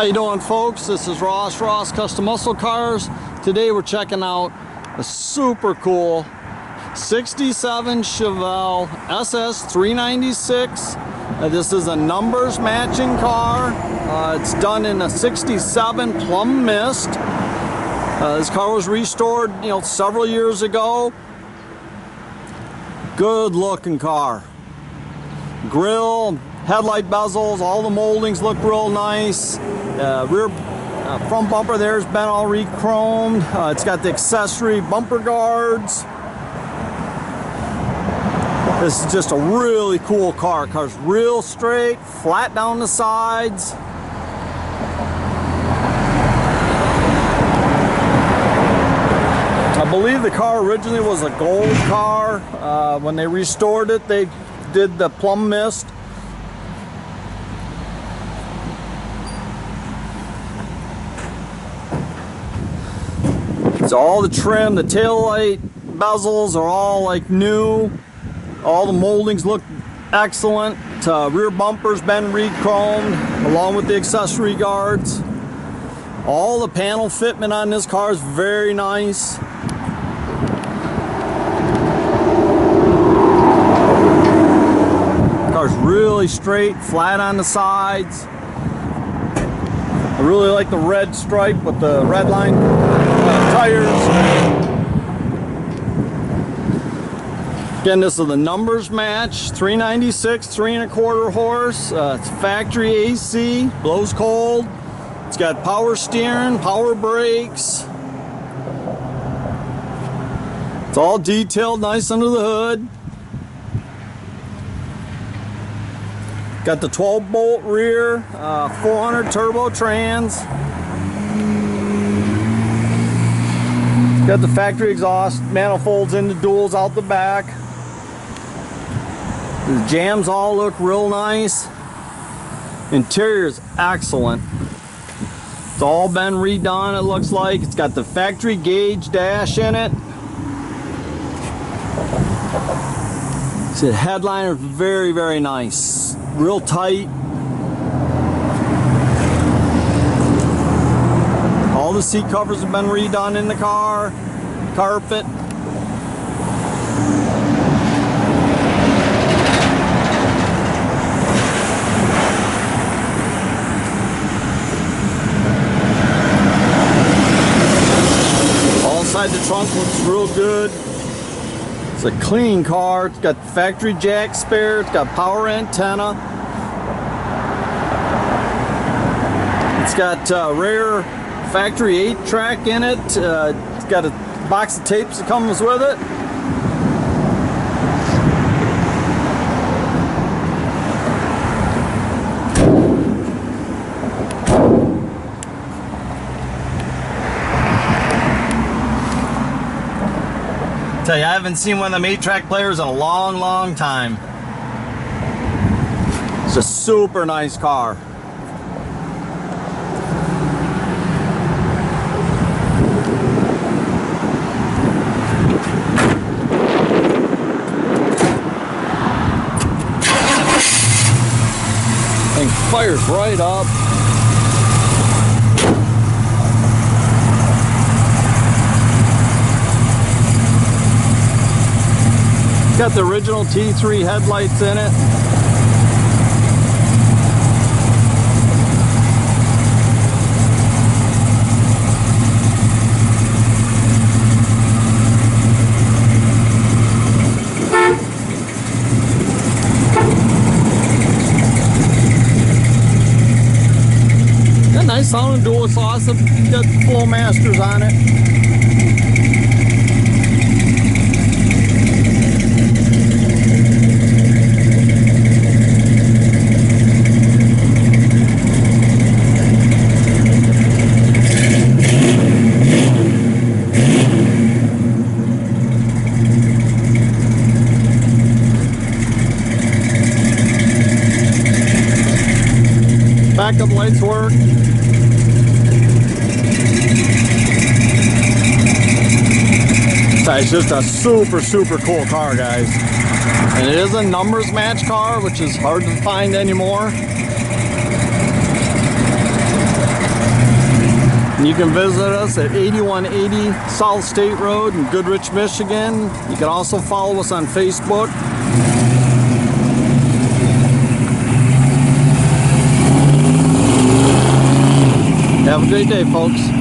How you doing, folks? This is Ross Custom Muscle Cars. Today we're checking out a super cool 67 Chevelle SS 396. This is a numbers matching car. It's done in a 67 Plum Mist. This car was restored, several years ago. Good looking car. Grill, headlight bezels, all the moldings look real nice. Rear front bumper there's been all re-chromed. It's got the accessory bumper guards. This is just a really cool car. Car's real straight, flat down the sides. I believe the car originally was a gold car. When they restored it, they did the Plum Mist. So all the trim, the taillight bezels are all like new. All the moldings look excellent. Rear bumper's been re-chromed along with the accessory guards. All the panel fitment on this car is very nice. Car's really straight, flat on the sides. I really like the red stripe with the red line tires. Again, this is the numbers match, 396, 3 1/4 horse. It's factory AC, blows cold. It's got power steering, power brakes. It's all detailed nice under the hood. Got the 12-bolt rear, 400 turbo trans. Got the factory exhaust manifolds into duals out the back. The jams all look real nice. Interior is excellent. It's all been redone, it looks like. It's got the factory gauge dash in it. The headliner is very, very nice. Real tight. All the seat covers have been redone in the car. Carpet. All inside the trunk looks real good. It's a clean car. It's got factory jack spare. It's got power antenna. It's got rare factory 8-track in it. It's got a box of tapes that comes with it. Tell you, I haven't seen one of them 8-track players in a long, long time. It's a super nice car. Thing fires right up. Got the original T3 headlights in it. Got nice sounding dual exhaust. Got flow masters on it. Backup lights work. It's just a super cool car, guys. And it is a numbers match car, which is hard to find anymore. And you can visit us at 8180 South State Road in Goodrich, Michigan. You can also follow us on Facebook. Have a great day, folks.